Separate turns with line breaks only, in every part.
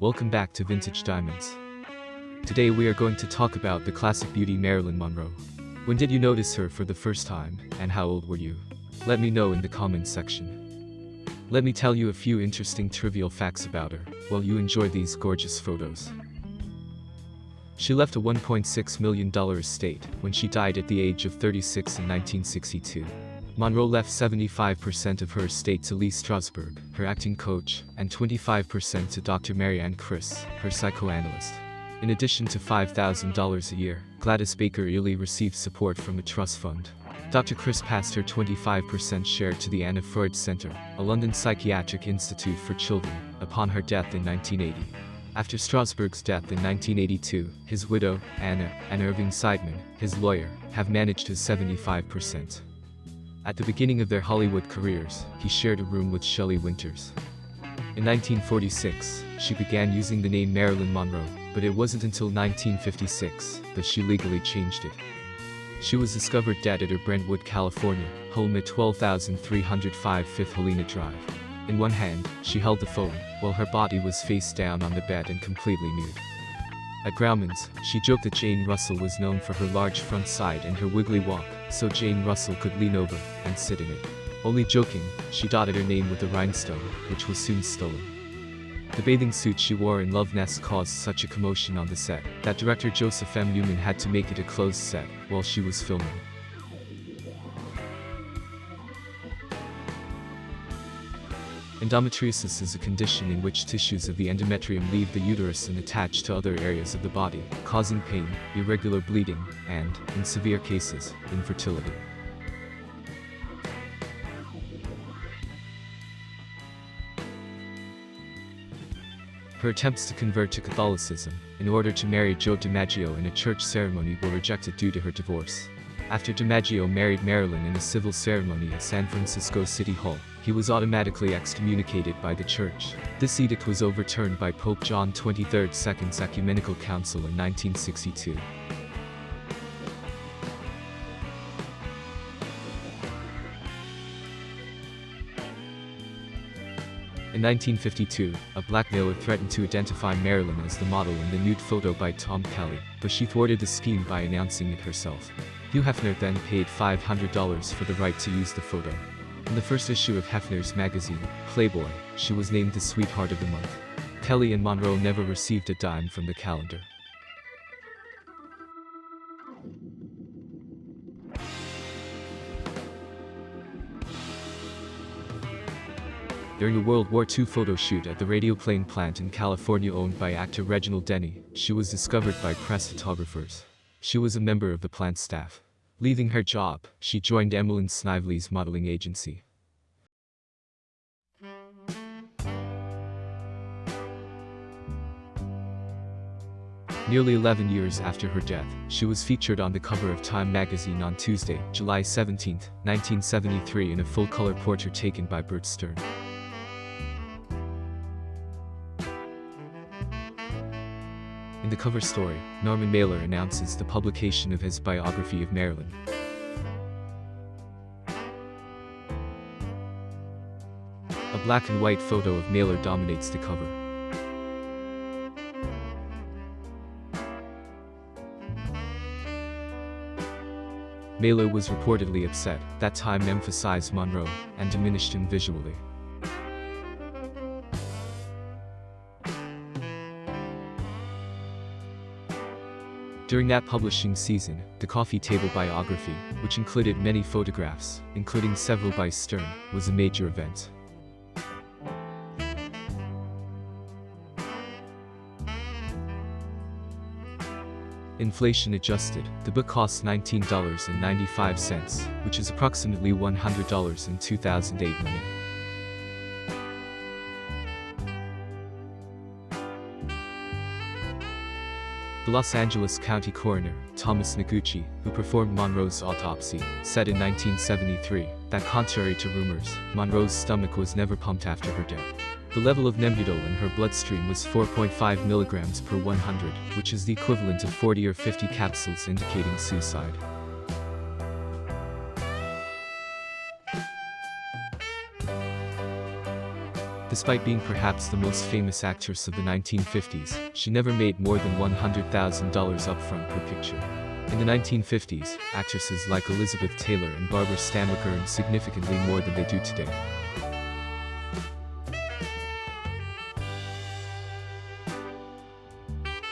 Welcome back to Vintage Diamonds. Today we are going to talk about the classic beauty Marilyn Monroe. When did you notice her for the first time, and how old were you? Let me know in the comments section. Let me tell you a few interesting trivial facts about her, while you enjoy these gorgeous photos. She left a $1.6 million estate when she died at the age of 36 in 1962. Monroe left 75% of her estate to Lee Strasberg, her acting coach, and 25% to Dr. Marianne Criss, her psychoanalyst. In addition to $5,000 a year, Gladys Baker Ely received support from a trust fund. Dr. Criss passed her 25% share to the Anna Freud Center, a London psychiatric institute for children, upon her death in 1980. After Strasberg's death in 1982, his widow, Anna, and Irving Seidman, his lawyer, have managed his 75%. At the beginning of their Hollywood careers, he shared a room with Shelley Winters. In 1946, she began using the name Marilyn Monroe, but it wasn't until 1956 that she legally changed it. She was discovered dead at her Brentwood, California, home at 12305 Fifth Helena Drive. In one hand, she held the phone, while her body was face down on the bed and completely nude. At Grauman's, she joked that Jane Russell was known for her large front side and her wiggly walk, so Jane Russell could lean over and sit in it. Only joking, she dotted her name with a rhinestone, which was soon stolen. The bathing suit she wore in Love Nest caused such a commotion on the set that director Joseph M. Newman had to make it a closed set while she was filming. Endometriosis is a condition in which tissues of the endometrium leave the uterus and attach to other areas of the body, causing pain, irregular bleeding, and, in severe cases, infertility. Her attempts to convert to Catholicism, in order to marry Joe DiMaggio in a church ceremony, were rejected due to her divorce. After DiMaggio married Marilyn in a civil ceremony at San Francisco City Hall, he was automatically excommunicated by the church. This edict was overturned by Pope John XXIII's Second Ecumenical Council in 1962. In 1952, a blackmailer threatened to identify Marilyn as the model in the nude photo by Tom Kelly, but she thwarted the scheme by announcing it herself. Hugh Hefner then paid $500 for the right to use the photo. In the first issue of Hefner's magazine, Playboy, she was named the Sweetheart of the Month. Kelly and Monroe never received a dime from the calendar. During a World War II photo shoot at the radioplane plant in California owned by actor Reginald Denny, she was discovered by press photographers. She was a member of the plant staff. Leaving her job, she joined Emmeline Snively's modeling agency. Nearly 11 years after her death, she was featured on the cover of Time magazine on Tuesday, July 17, 1973 in a full-color portrait taken by Bert Stern. In the cover story, Norman Mailer announces the publication of his biography of Marilyn. A black and white photo of Mailer dominates the cover. Mailer was reportedly upset that Time emphasized Monroe and diminished him visually. During that publishing season, the coffee table biography, which included many photographs, including several by Stern, was a major event. Inflation adjusted, the book costs $19.95, which is approximately $100 in 2008 money. The Los Angeles County coroner, Thomas Noguchi, who performed Monroe's autopsy, said in 1973 that contrary to rumors, Monroe's stomach was never pumped after her death. The level of Nembutal in her bloodstream was 4.5 milligrams per 100, which is the equivalent of 40 or 50 capsules indicating suicide. The Despite being perhaps the most famous actress of the 1950s, she never made more than $100,000 upfront per picture. In the 1950s, actresses like Elizabeth Taylor and Barbara Stanwyck earned significantly more than they do today.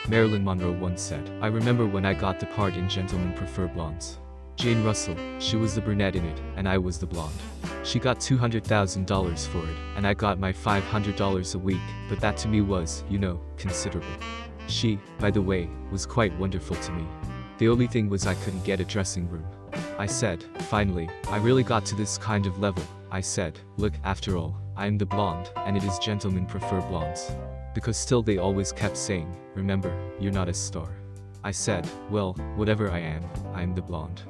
Marilyn Monroe once said, "I remember when I got the part in Gentlemen Prefer Blondes. Jane Russell, she was the brunette in it, and I was the blonde. She got $200,000 for it, and I got my $500 a week, but that to me was, considerable. She, by the way, was quite wonderful to me. The only thing was I couldn't get a dressing room." I said, "Finally, I really got to this kind of level." I said, "Look, after all, I am the blonde, and it is Gentlemen Prefer Blondes." Because still they always kept saying, "Remember, you're not a star." I said, "Well, whatever I am the blonde."